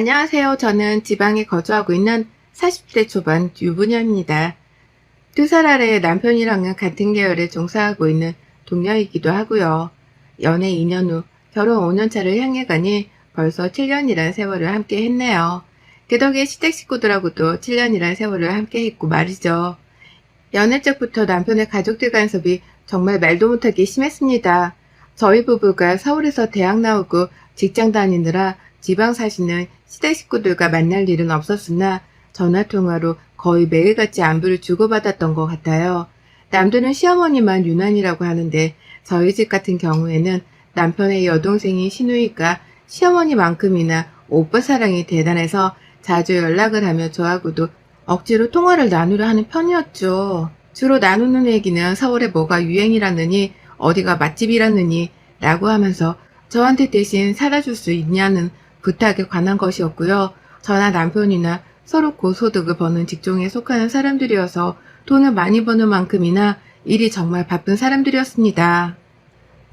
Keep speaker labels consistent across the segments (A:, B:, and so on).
A: 안녕하세요. 저는 지방에 거주하고 있는 40대 초반 유부녀입니다. 2살 아래 남편이랑은 같은 계열에 종사하고 있는 동료이기도 하고요. 연애 2년 후 결혼 5년 차를 향해 가니 벌써 7년이란 세월을 함께 했네요. 그 덕에 시댁 식구들하고도 7년이란 세월을 함께 했고 말이죠. 연애 때부터 남편의 가족들 간섭이 정말 말도 못하게 심했습니다. 저희 부부가 서울에서 대학 나오고 직장 다니느라 지방 사시는 시댁 식구들과 만날 일은 없었으나 전화통화로 거의 매일같이 안부를 주고받았던 것 같아요. 남들은 시어머니만 유난이라고 하는데 저희 집 같은 경우에는 남편의 여동생인 시누이가 시어머니만큼이나 오빠 사랑이 대단해서 자주 연락을 하며 저하고도 억지로 통화를 나누려 하는 편이었죠. 주로 나누는 얘기는 서울에 뭐가 유행이라느니 어디가 맛집이라느니 라고 하면서 저한테 대신 사다 줄 수 있냐는 부탁에 관한 것이었고요. 저나 남편이나 서로 고소득을 버는 직종에 속하는 사람들이어서 돈을 많이 버는 만큼이나 일이 정말 바쁜 사람들이었습니다.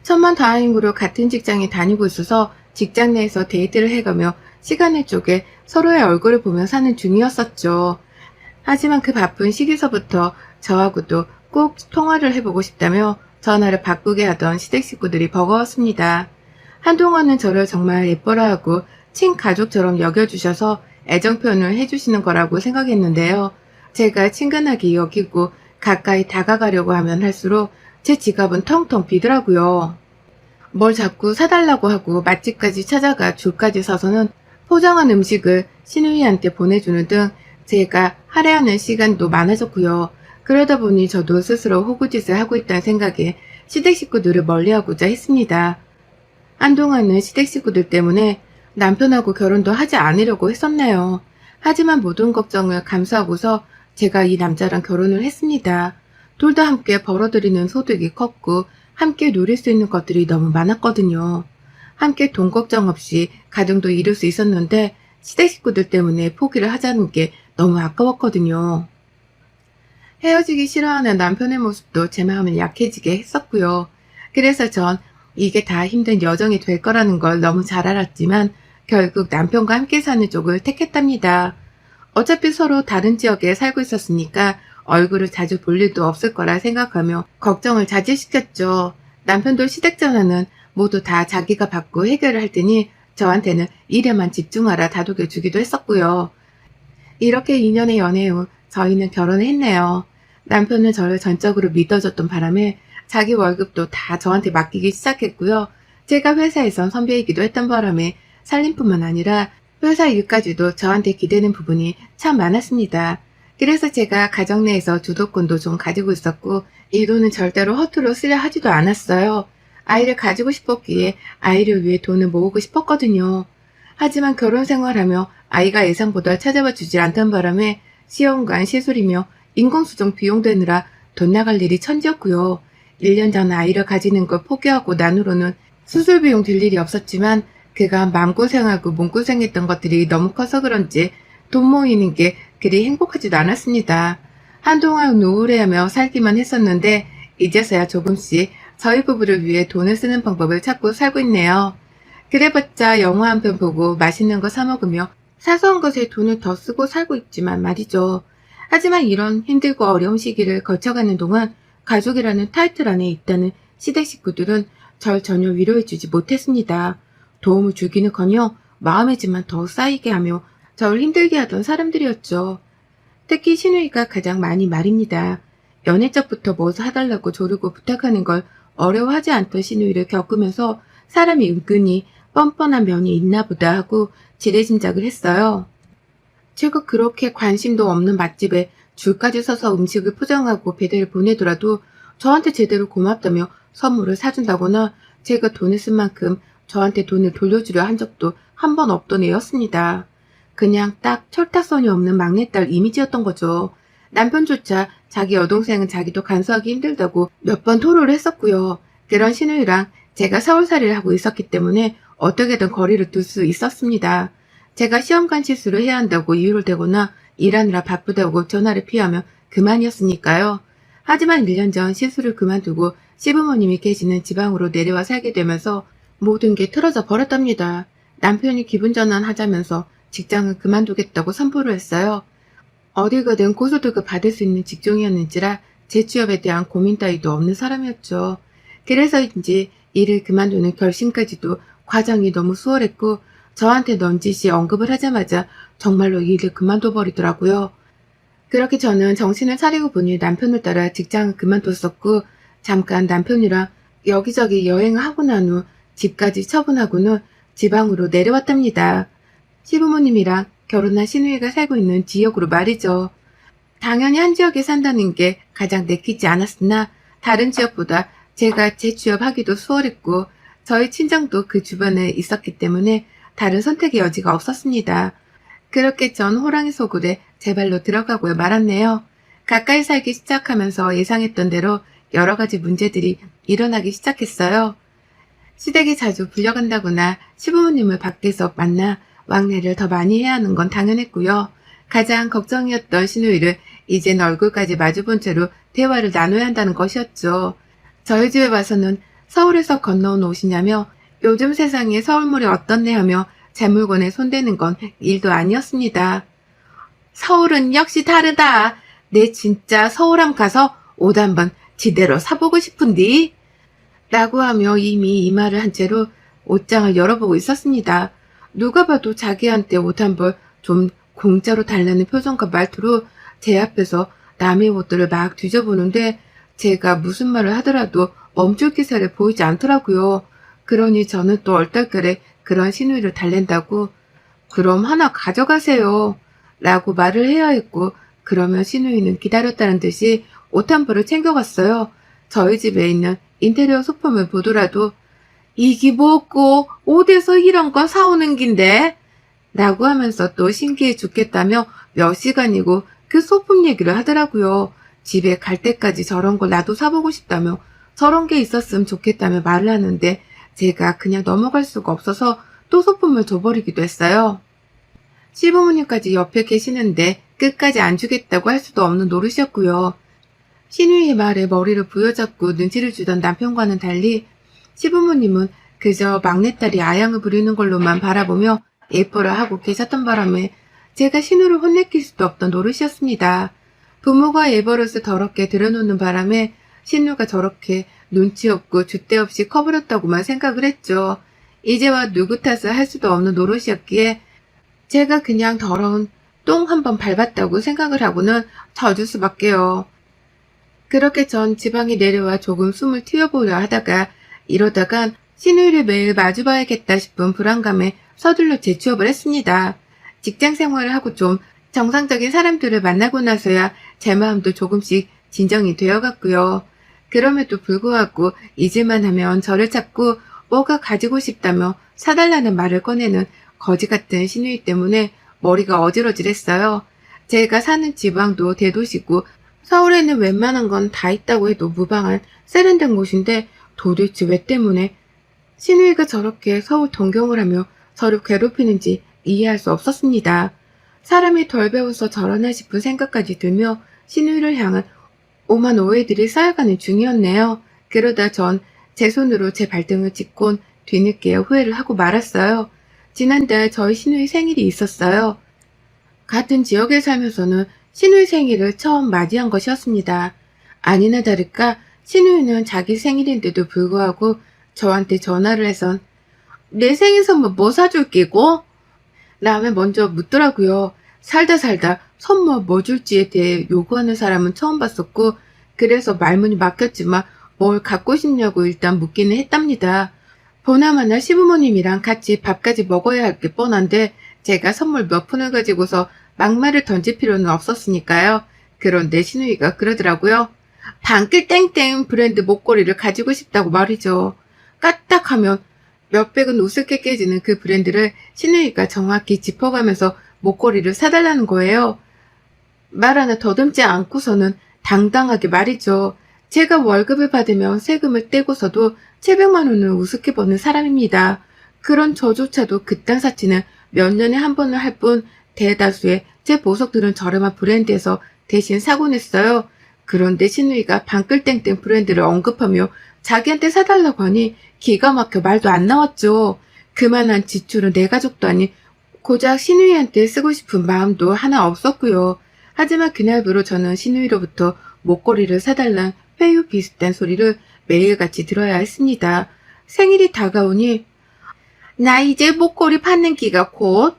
A: 천만다행으로 같은 직장에 다니고 있어서 직장 내에서 데이트를 해가며 시간을 쪼개 서로의 얼굴을 보며 사는 중이었었죠. 하지만 그 바쁜 시기서부터 저하고도 꼭 통화를 해보고 싶다며 전화를 바꾸게 하던 시댁 식구들이 버거웠습니다. 한동안은 저를 정말 예뻐라하고 친가족처럼 여겨주셔서 애정 표현을 해주시는 거라고 생각했는데요. 제가 친근하게 여기고 가까이 다가가려고 하면 할수록 제 지갑은 텅텅 비더라고요. 뭘 자꾸 사달라고 하고 맛집까지 찾아가 줄까지 서서는 포장한 음식을 시누이한테 보내주는 등 제가 할애하는 시간도 많아졌고요. 그러다 보니 저도 스스로 호구짓을 하고 있다는 생각에 시댁 식구들을 멀리하고자 했습니다. 한동안은 시댁 식구들 때문에 남편하고 결혼도 하지 않으려고 했었네요. 하지만 모든 걱정을 감수하고서 제가 이 남자랑 결혼을 했습니다. 둘 다 함께 벌어들이는 소득이 컸고 함께 누릴 수 있는 것들이 너무 많았거든요. 함께 돈 걱정 없이 가정도 이룰 수 있었는데 시댁 식구들 때문에 포기를 하자는 게 너무 아까웠거든요. 헤어지기 싫어하는 남편의 모습도 제 마음을 약해지게 했었고요. 그래서 전 이게 다 힘든 여정이 될 거라는 걸 너무 잘 알았지만 결국 남편과 함께 사는 쪽을 택했답니다. 어차피 서로 다른 지역에 살고 있었으니까 얼굴을 자주 볼 일도 없을 거라 생각하며 걱정을 자제시켰죠. 남편도 시댁 전화는 모두 다 자기가 받고 해결을 할 테니 저한테는 일에만 집중하라 다독여 주기도 했었고요. 이렇게 2년의 연애 후 저희는 결혼을 했네요. 남편은 저를 전적으로 믿어줬던 바람에 자기 월급도 다 저한테 맡기기 시작했고요. 제가 회사에선 선배이기도 했던 바람에 살림뿐만 아니라 회사 일까지도 저한테 기대는 부분이 참 많았습니다. 그래서 제가 가정 내에서 주도권도 좀 가지고 있었고 이 돈은 절대로 허투루 쓰려 하지도 않았어요. 아이를 가지고 싶었기에 아이를 위해 돈을 모으고 싶었거든요. 하지만 결혼 생활하며 아이가 예상보다 찾아와 주질 않던 바람에 시험관 시술이며 인공수정 비용 되느라 돈 나갈 일이 천지였고요. 1년 전 아이를 가지는 걸 포기하고 난후로는 수술 비용 들 일이 없었지만 그간 마음고생하고 몸고생했던 것들이 너무 커서 그런지 돈 모이는 게 그리 행복하지도 않았습니다. 한동안 우울해하며 살기만 했었는데 이제서야 조금씩 저희 부부를 위해 돈을 쓰는 방법을 찾고 살고 있네요. 그래봤자 영화 한 편 보고 맛있는 거 사 먹으며 사소한 것에 돈을 더 쓰고 살고 있지만 말이죠. 하지만 이런 힘들고 어려운 시기를 거쳐가는 동안 가족이라는 타이틀 안에 있다는 시댁 식구들은 절 전혀 위로해주지 못했습니다. 도움을 주기는커녕 마음의 짐만 더 쌓이게 하며 저를 힘들게 하던 사람들이었죠. 특히 시누이가 가장 많이 말입니다. 연애적부터 뭐 사달라고 조르고 부탁하는 걸 어려워하지 않던 시누이를 겪으면서 사람이 은근히 뻔뻔한 면이 있나 보다 하고 지레짐작을 했어요. 제가 그렇게 관심도 없는 맛집에 줄까지 서서 음식을 포장하고 배달을 보내더라도 저한테 제대로 고맙다며 선물을 사준다거나 제가 돈을 쓴 만큼 저한테 돈을 돌려주려 한 적도 한 번 없던 애였습니다. 그냥 딱 철타선이 없는 막내딸 이미지였던 거죠. 남편조차 자기 여동생은 자기도 간수하기 힘들다고 몇 번 토로를 했었고요. 그런 시누이랑 제가 서울살이를 하고 있었기 때문에 어떻게든 거리를 둘 수 있었습니다. 제가 시험관 실수를 해야 한다고 이유를 대거나 일하느라 바쁘다고 전화를 피하면 그만이었으니까요. 하지만 1년 전 시술을 그만두고 시부모님이 계시는 지방으로 내려와 살게 되면서 모든 게 틀어져 버렸답니다. 남편이 기분 전환하자면서 직장을 그만두겠다고 선포를 했어요. 어디 가든 고소득을 받을 수 있는 직종이었는지라 재취업에 대한 고민 따위도 없는 사람이었죠. 그래서인지 일을 그만두는 결심까지도 과정이 너무 수월했고 저한테 넌지시 언급을 하자마자 정말로 일을 그만둬 버리더라고요. 그렇게 저는 정신을 차리고 보니 남편을 따라 직장을 그만뒀었고 잠깐 남편이랑 여기저기 여행을 하고 난 후 집까지 처분하고는 지방으로 내려왔답니다. 시부모님이랑 결혼한 시누이가 살고 있는 지역으로 말이죠. 당연히 한 지역에 산다는 게 가장 내키지 않았으나 다른 지역보다 제가 재취업하기도 수월했고 저희 친정도 그 주변에 있었기 때문에 다른 선택의 여지가 없었습니다. 그렇게 전 호랑이 소굴에 제 발로 들어가고야 말았네요. 가까이 살기 시작하면서 예상했던 대로 여러 가지 문제들이 일어나기 시작했어요. 시댁에 자주 불려간다거나 시부모님을 밖에서 만나 왕래를 더 많이 해야 하는 건 당연했고요. 가장 걱정이었던 시누이를 이젠 얼굴까지 마주본 채로 대화를 나눠야 한다는 것이었죠. 저희 집에 와서는 서울에서 건너온 옷이냐며 요즘 세상에 서울물이 어떻네 하며 제 물건에 손대는 건 일도 아니었습니다. 서울은 역시 다르다. 내 진짜 서울함 가서 옷 한번 지대로 사보고 싶은디? 라고 하며 이미 이 말을 한 채로 옷장을 열어보고 있었습니다. 누가 봐도 자기한테 옷 한 벌 좀 공짜로 달라는 표정과 말투로 제 앞에서 남의 옷들을 막 뒤져보는데 제가 무슨 말을 하더라도 멈출 기세를 보이지 않더라고요. 그러니 저는 또 얼떨결에 그런 시누이를 달랜다고 그럼 하나 가져가세요 라고 말을 해야 했고 그러면 시누이는 기다렸다는 듯이 옷 한 벌을 챙겨갔어요. 저희 집에 있는 인테리어 소품을 보더라도 이게 뭐고 어디서 이런 거 사오는 긴데? 라고 하면서 또 신기해 죽겠다며 몇 시간이고 그 소품 얘기를 하더라고요. 집에 갈 때까지 저런 걸 나도 사보고 싶다며 저런 게 있었으면 좋겠다며 말을 하는데 제가 그냥 넘어갈 수가 없어서 또 소품을 줘버리기도 했어요. 시부모님까지 옆에 계시는데 끝까지 안 주겠다고 할 수도 없는 노릇이었고요. 시누이의 말에 머리를 부여잡고 눈치를 주던 남편과는 달리 시부모님은 그저 막내딸이 아양을 부리는 걸로만 바라보며 예뻐라 하고 계셨던 바람에 제가 시누를 혼내킬 수도 없던 노릇이었습니다. 부모가 예버릇을 더럽게 들여놓는 바람에 시누가 저렇게 눈치 없고 줏대 없이 커버렸다고만 생각을 했죠. 이제와 누구 탓을 할 수도 없는 노릇이었기에 제가 그냥 더러운 똥 한 번 밟았다고 생각을 하고는 져줄 수밖에요. 그렇게 전 지방에 내려와 조금 숨을 틔워보려 하다가 이러다간 시누이를 매일 마주봐야겠다 싶은 불안감에 서둘러 재취업을 했습니다. 직장 생활을 하고 좀 정상적인 사람들을 만나고 나서야 제 마음도 조금씩 진정이 되어갔고요. 그럼에도 불구하고 잊을만 하면 저를 찾고 뭐가 가지고 싶다며 사달라는 말을 꺼내는 거지 같은 시누이 때문에 머리가 어질어질했어요. 제가 사는 지방도 대도시고 서울에는 웬만한 건 다 있다고 해도 무방한 세련된 곳인데 도대체 왜 때문에 시누이가 저렇게 서울 동경을 하며 저를 괴롭히는지 이해할 수 없었습니다. 사람이 덜 배워서 저러나 싶은 생각까지 들며 시누이를 향한 오만 오해들이 쌓여가는 중이었네요. 그러다 전 제 손으로 제 발등을 짚곤 뒤늦게 후회를 하고 말았어요. 지난달 저희 시누이 생일이 있었어요. 같은 지역에 살면서는 시누이 생일을 처음 맞이한 것이었습니다. 아니나 다를까 시누이는 자기 생일인데도 불구하고 저한테 전화를 해선 내 생일 선물 뭐 사줄 끼고? 라며 먼저 묻더라고요. 살다 선물 뭐 줄지에 대해 요구하는 사람은 처음 봤었고 그래서 말문이 막혔지만 뭘 갖고 싶냐고 일단 묻기는 했답니다. 보나마나 시부모님이랑 같이 밥까지 먹어야 할 게 뻔한데 제가 선물 몇 푼을 가지고서 막말을 던질 필요는 없었으니까요. 그런데 시누이가 그러더라고요. 방클 땡땡 브랜드 목걸이를 가지고 싶다고 말이죠. 까딱하면 몇백은 우습게 깨지는 그 브랜드를 시누이가 정확히 짚어가면서 목걸이를 사달라는 거예요. 말 하나 더듬지 않고서는 당당하게 말이죠. 제가 월급을 받으면 세금을 떼고서도 700만 원을 우습게 버는 사람입니다. 그런 저조차도 그딴 사치는 몇 년에 한 번을 할 뿐 대다수의 제 보석들은 저렴한 브랜드에서 대신 사곤 했어요. 그런데 시누이가 방글땡땡 브랜드를 언급하며 자기한테 사달라고 하니 기가 막혀 말도 안 나왔죠. 그만한 지출은 내 가족도 아닌 고작 신우이한테 쓰고 싶은 마음도 하나 없었고요. 하지만 그날부로 저는 신우이로부터 목걸이를 사달란 회유 비슷한 소리를 매일같이 들어야 했습니다. 생일이 다가오니 나 이제 목걸이 받는 기가 곧.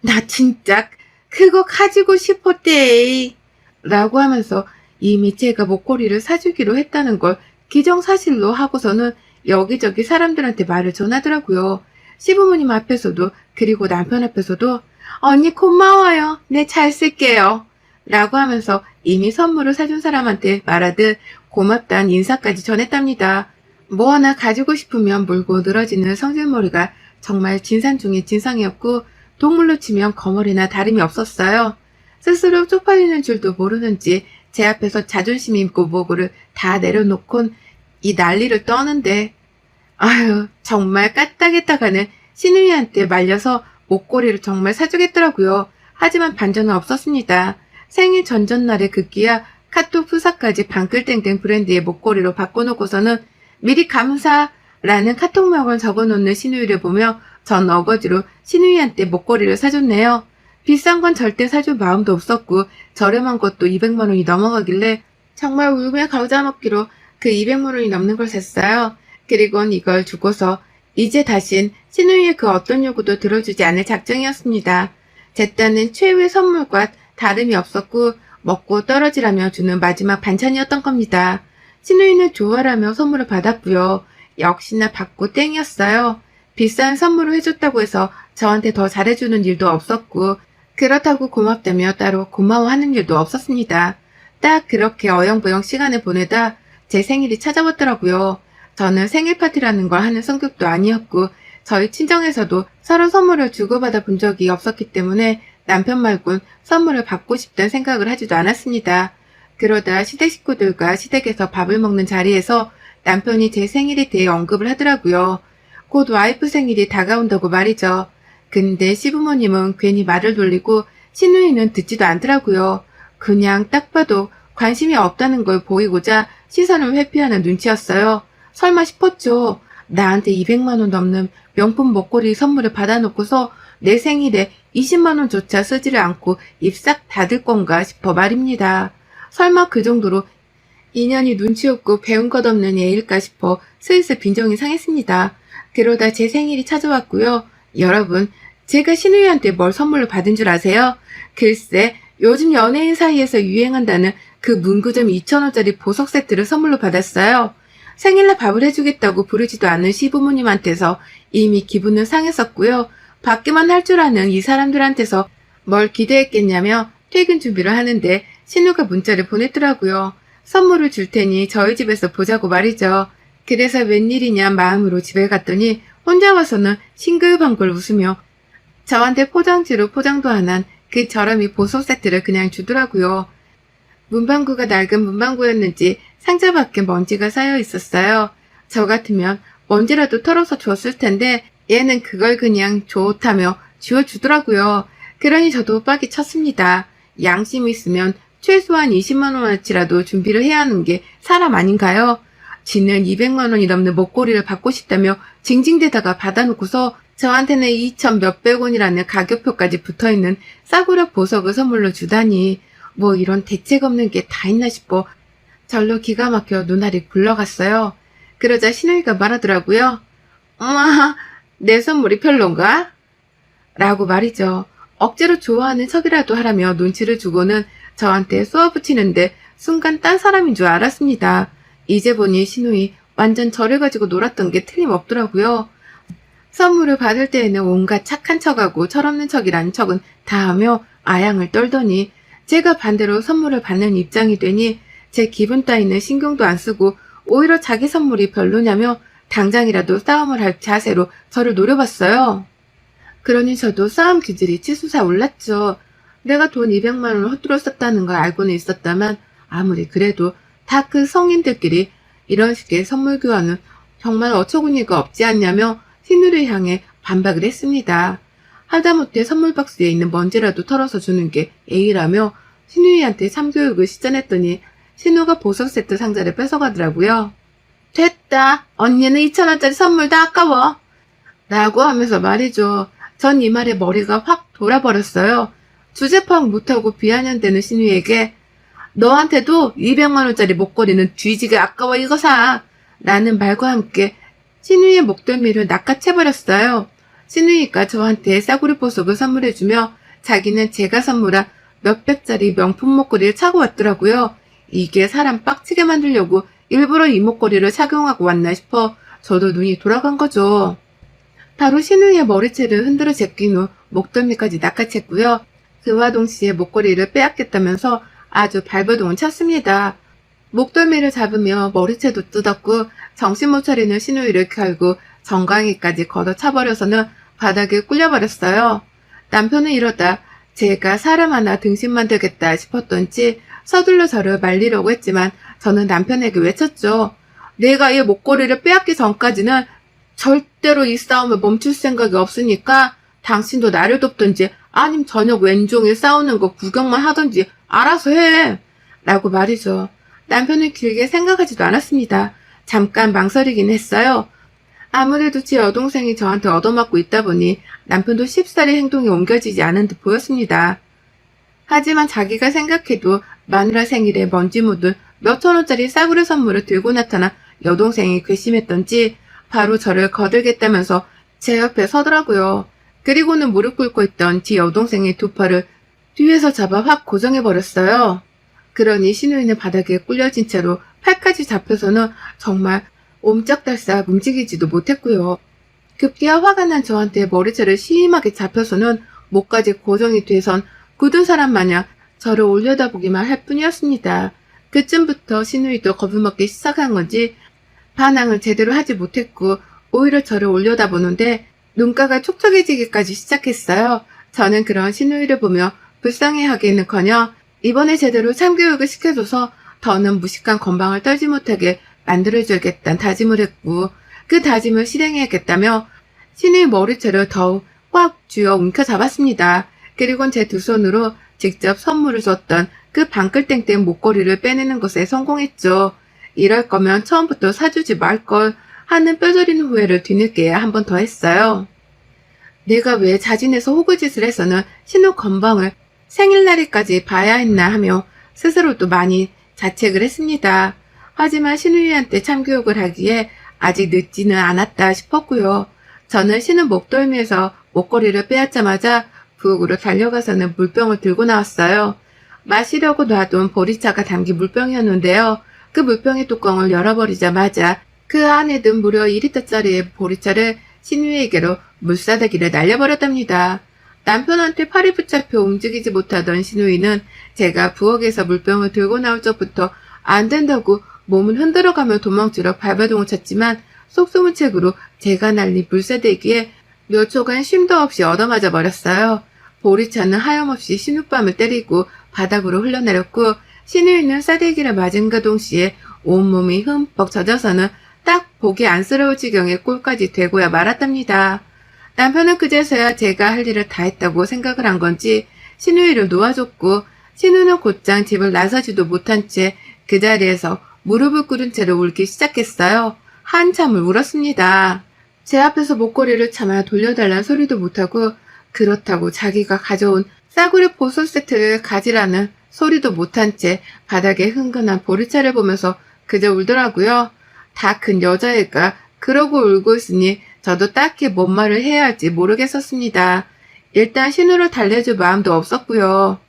A: 나 진짜 그거 가지고 싶었대. 라고 하면서 이미 제가 목걸이를 사주기로 했다는 걸 기정사실로 하고서는 여기저기 사람들한테 말을 전하더라고요. 시부모님 앞에서도 그리고 남편 앞에서도 언니 고마워요. 네, 잘 쓸게요. 라고 하면서 이미 선물을 사준 사람한테 말하듯 고맙다는 인사까지 전했답니다. 뭐 하나 가지고 싶으면 물고 늘어지는 성질머리가 정말 진상 중의 진상이었고 동물로 치면 거머리나 다름이 없었어요. 스스로 쪽팔리는 줄도 모르는지 제 앞에서 자존심 있고 뭐고를 다 내려놓곤 이 난리를 떠는데 아유 정말 까딱했다가는 신우이한테 말려서 목걸이를 정말 사주겠더라고요. 하지만 반전은 없었습니다. 생일 전전날에 급기야 카톡 후사까지 방글땡땡 브랜드의 목걸이로 바꿔놓고서는 미리 감사라는 카톡명을 적어놓는 신우이를 보며 전 어거지로 신우이한테 목걸이를 사줬네요. 비싼 건 절대 사줄 마음도 없었고 저렴한 것도 200만 원이 넘어가길래 정말 울며 겨자 먹기로 그 200만 원이 넘는 걸 샀어요. 그리곤 이걸 주고서 이제 다신 신우이의 그 어떤 요구도 들어주지 않을 작정이었습니다. 제 딴은 최후의 선물과 다름이 없었고 먹고 떨어지라며 주는 마지막 반찬이었던 겁니다. 신우이는 좋아라며 선물을 받았고요. 역시나 받고 땡이었어요. 비싼 선물을 해줬다고 해서 저한테 더 잘해주는 일도 없었고 그렇다고 고맙다며 따로 고마워하는 일도 없었습니다. 딱 그렇게 어영부영 시간을 보내다 제 생일이 찾아왔더라고요. 저는 생일 파티라는 걸 하는 성격도 아니었고 저희 친정에서도 서로 선물을 주고받아 본 적이 없었기 때문에 남편 말곤 선물을 받고 싶다는 생각을 하지도 않았습니다. 그러다 시댁 식구들과 시댁에서 밥을 먹는 자리에서 남편이 제 생일에 대해 언급을 하더라고요. 곧 와이프 생일이 다가온다고 말이죠. 근데 시부모님은 괜히 말을 돌리고 신우이는 듣지도 않더라고요. 그냥 딱 봐도 관심이 없다는 걸 보이고자 시선을 회피하는 눈치였어요. 설마 싶었죠. 나한테 200만 원 넘는 명품 목걸이 선물을 받아놓고서 내 생일에 20만 원조차 쓰지를 않고 입 싹 닫을 건가 싶어 말입니다. 설마 그 정도로 인연이 눈치 없고 배운 것 없는 애일까 싶어 슬슬 빈정이 상했습니다. 그러다 제 생일이 찾아왔고요. 여러분, 제가 신우이한테 뭘 선물로 받은 줄 아세요? 글쎄, 요즘 연예인 사이에서 유행한다는 그 문구점 2,000원짜리 보석 세트를 선물로 받았어요. 생일날 밥을 해주겠다고 부르지도 않은 시부모님한테서 이미 기분은 상했었고요. 받기만 할 줄 아는 이 사람들한테서 뭘 기대했겠냐며 퇴근 준비를 하는데 신우가 문자를 보냈더라고요. 선물을 줄 테니 저희 집에서 보자고 말이죠. 그래서 웬일이냐 마음으로 집에 갔더니 혼자 와서는 싱글벙글 웃으며 저한테 포장지로 포장도 안 한 그 저렴이 보석 세트를 그냥 주더라고요. 문방구가 낡은 문방구였는지 상자 밖에 먼지가 쌓여 있었어요. 저 같으면 먼지라도 털어서 줬을 텐데 얘는 그걸 그냥 좋다며 지워주더라고요. 그러니 저도 빡이 쳤습니다. 양심이 있으면 최소한 20만 원어치라도 준비를 해야 하는 게 사람 아닌가요? 지는 200만 원이 넘는 목걸이를 받고 싶다며 징징대다가 받아놓고서 저한테는 2천 몇백 원이라는 가격표까지 붙어있는 싸구려 보석을 선물로 주다니 뭐 이런 대책 없는 게 다 있나 싶어 절로 기가 막혀 눈알이 굴러갔어요. 그러자 신우이가 말하더라고요. 엄마, 내 선물이 별론가? 라고 말이죠. 억지로 좋아하는 척이라도 하라며 눈치를 주고는 저한테 쏘아붙이는데 순간 딴 사람인 줄 알았습니다. 이제 보니 신우이 완전 저를 가지고 놀았던 게 틀림없더라고요. 선물을 받을 때에는 온갖 착한 척하고 철없는 척이란 척은 다 하며 아양을 떨더니 제가 반대로 선물을 받는 입장이 되니 제 기분 따위는 신경도 안 쓰고 오히려 자기 선물이 별로냐며 당장이라도 싸움을 할 자세로 저를 노려봤어요. 그러니 저도 싸움 기질이 치솟아 올랐죠. 내가 돈 200만 원을 헛들어 썼다는 걸 알고는 있었다만 아무리 그래도 다 그 성인들끼리 이런 식의 선물 교환은 정말 어처구니가 없지 않냐며 신우를 향해 반박을 했습니다. 하다못해 선물 박스에 있는 먼지라도 털어서 주는 게 예의라며 신우이한테 참교육을 시전했더니 신우가 보석 세트 상자를 뺏어가더라고요. 됐다. 언니는 2,000원짜리 선물 다 아까워. 라고 하면서 말이죠. 전 이 말에 머리가 확 돌아버렸어요. 주제 파악 못하고 비아냥대는 신우이에게 너한테도 200만원짜리 목걸이는 뒤지게 아까워 이거 사! 라는 말과 함께 신우이의 목덜미를 낚아채버렸어요. 신우이가 저한테 싸구려 보석을 선물해주며 자기는 제가 선물한 몇백짜리 명품 목걸이를 차고 왔더라고요. 이게 사람 빡치게 만들려고 일부러 이 목걸이를 착용하고 왔나 싶어 저도 눈이 돌아간 거죠. 바로 신우이의 머리채를 흔들어 제낀 후 목덜미까지 낚아챘고요. 그와 동시에 목걸이를 빼앗겠다면서 아주 발버둥을 쳤습니다. 목덜미를 잡으며 머리채도 뜯었고 정신 못 차리는 신우이를 결국 정강이까지 걷어차버려서는 바닥에 꿀려버렸어요. 남편은 이러다 제가 사람 하나 등신 만들겠다 싶었던지 서둘러 저를 말리려고 했지만 저는 남편에게 외쳤죠. 내가 이 목걸이를 빼앗기 전까지는 절대로 이 싸움을 멈출 생각이 없으니까 당신도 나를 돕든지 아님 저녁 왼종일 싸우는 거 구경만 하든지 알아서 해. 라고 말이죠. 남편은 길게 생각하지도 않았습니다. 잠깐 망설이긴 했어요. 아무래도 제 여동생이 저한테 얻어맞고 있다 보니 남편도 쉽사리 행동이 옮겨지지 않은 듯 보였습니다. 하지만 자기가 생각해도 마누라 생일에 먼지 묻은 몇천원짜리 싸구려 선물을 들고 나타난 여동생이 괘씸했던지 바로 저를 거들겠다면서 제 옆에 서더라고요. 그리고는 무릎 꿇고 있던 제 여동생의 두 팔을 뒤에서 잡아 확 고정해버렸어요. 그러니 신우이는 바닥에 꿀려진 채로 팔까지 잡혀서는 정말 옴짝달싹 움직이지도 못했고요. 급기야 화가 난 저한테 머리채를 심하게 잡혀서는 목까지 고정이 돼선 굳은 사람 마냥 저를 올려다보기만 할 뿐이었습니다. 그쯤부터 신우이도 겁을 먹기 시작한 건지 반항을 제대로 하지 못했고 오히려 저를 올려다보는데 눈가가 촉촉해지기까지 시작했어요. 저는 그런 신우이를 보며 불쌍해하기는커녕 이번에 제대로 참교육을 시켜줘서 더는 무식한 건방을 떨지 못하게 만들어줘야겠다는 다짐을 했고 그 다짐을 실행해야겠다며 신우이 머리채를 더욱 꽉 쥐어 움켜잡았습니다. 그리고는 제 두 손으로 직접 선물을 줬던 그 방글땡땡 목걸이를 빼내는 것에 성공했죠. 이럴 거면 처음부터 사주지 말걸 하는 뼈저린 후회를 뒤늦게 한 번 더 했어요. 내가 왜 자진해서 호구짓을 해서는 신우 건방을 생일날에까지 봐야 했나 하며 스스로도 많이 자책을 했습니다. 하지만 신우이한테 참교육을 하기에 아직 늦지는 않았다 싶었고요. 저는 신우 목덜미에서 목걸이를 빼앗자마자 부엌으로 달려가서는 물병을 들고 나왔어요. 마시려고 놔둔 보리차가 담긴 물병이었는데요. 그 물병의 뚜껑을 열어버리자마자 그 안에 든 무려 2리터짜리의 보리차를 신우이에게로 물사대기를 날려버렸답니다. 남편한테 팔이 붙잡혀 움직이지 못하던 신우이는 제가 부엌에서 물병을 들고 나올 적부터 안 된다고 몸을 흔들어가며 도망치러 발버둥을 쳤지만 속수무책으로 제가 날린 물사대기에 몇 초간 쉼도 없이 얻어맞아 버렸어요. 보리차는 하염없이 신우뺨을 때리고 바닥으로 흘러내렸고 신우이는 싸대기를 맞은가 동시에 온몸이 흠뻑 젖어서는 딱 보기 안쓰러울 지경의 꼴까지 되고야 말았답니다. 남편은 그제서야 제가 할 일을 다 했다고 생각을 한 건지 신우이를 놓아줬고 신우는 곧장 집을 나서지도 못한 채 그 자리에서 무릎을 꿇은 채로 울기 시작했어요. 한참을 울었습니다. 제 앞에서 목걸이를 차마 돌려달라는 소리도 못하고 그렇다고 자기가 가져온 싸구려 보석 세트를 가지라는 소리도 못한 채 바닥에 흥건한 보리차를 보면서 그저 울더라고요. 다 큰 여자애가 그러고 울고 있으니 저도 딱히 뭔 말을 해야 할지 모르겠었습니다. 일단 신우를 달래줄 마음도 없었고요.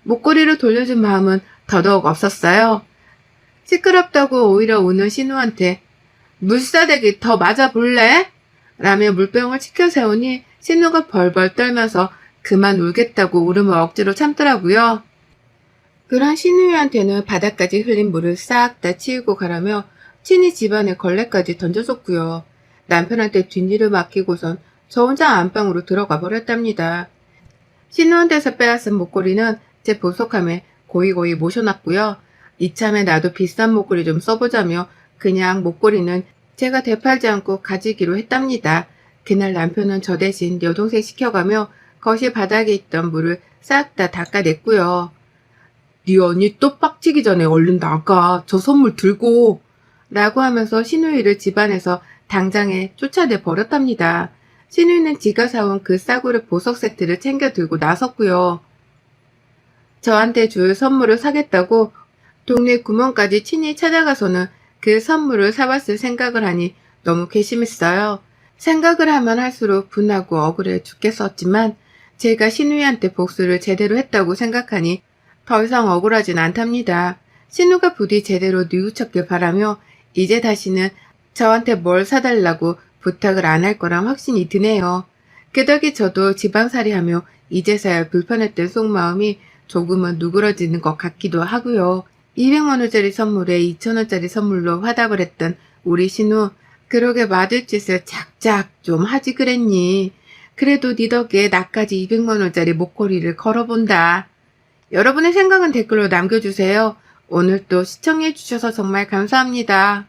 A: 목걸이를 돌려준 마음은 더더욱 없었어요. 시끄럽다고 오히려 우는 신우한테 물사대기 더 맞아볼래? 라며 물병을 치켜 세우니 신우가 벌벌 떨면서 그만 울겠다고 울음을 억지로 참더라고요. 그런 신우이한테는 바닥까지 흘린 물을 싹 다 치우고 가라며 친히 집안에 걸레까지 던져줬고요. 남편한테 뒷일을 맡기고선 저 혼자 안방으로 들어가 버렸답니다. 신우한테서 빼앗은 목걸이는 제 보석함에 고이고이 모셔놨고요. 이참에 나도 비싼 목걸이 좀 써보자며 그냥 목걸이는 제가 되팔지 않고 가지기로 했답니다. 그날 남편은 저 대신 여동생 시켜가며 거실 바닥에 있던 물을 싹 다 닦아냈고요. 네 언니 또 빡치기 전에 얼른 나가. 저 선물 들고. 라고 하면서 신우이를 집안에서 당장에 쫓아내 버렸답니다. 신우는 지가 사온 그 싸구려 보석 세트를 챙겨 들고 나섰고요. 저한테 줄 선물을 사겠다고 동네 구멍까지 친히 찾아가서는 그 선물을 사봤을 생각을 하니 너무 괘씸했어요. 생각을 하면 할수록 분하고 억울해 죽겠었지만 제가 신우이한테 복수를 제대로 했다고 생각하니 더 이상 억울하진 않답니다. 신우가 부디 제대로 뉘우쳤길 바라며 이제 다시는 저한테 뭘 사달라고 부탁을 안 할 거란 확신이 드네요. 그 덕에 저도 집안살이하며 이제서야 불편했던 속마음이 조금은 누그러지는 것 같기도 하고요. 200만원짜리 선물에 2,000원짜리 선물로 화답을 했던 우리 신우, 그러게 맞을 짓을 작작 좀 하지 그랬니. 그래도 네 덕에 나까지 200만원짜리 목걸이를 걸어본다. 여러분의 생각은 댓글로 남겨주세요. 오늘 또 시청해주셔서 정말 감사합니다.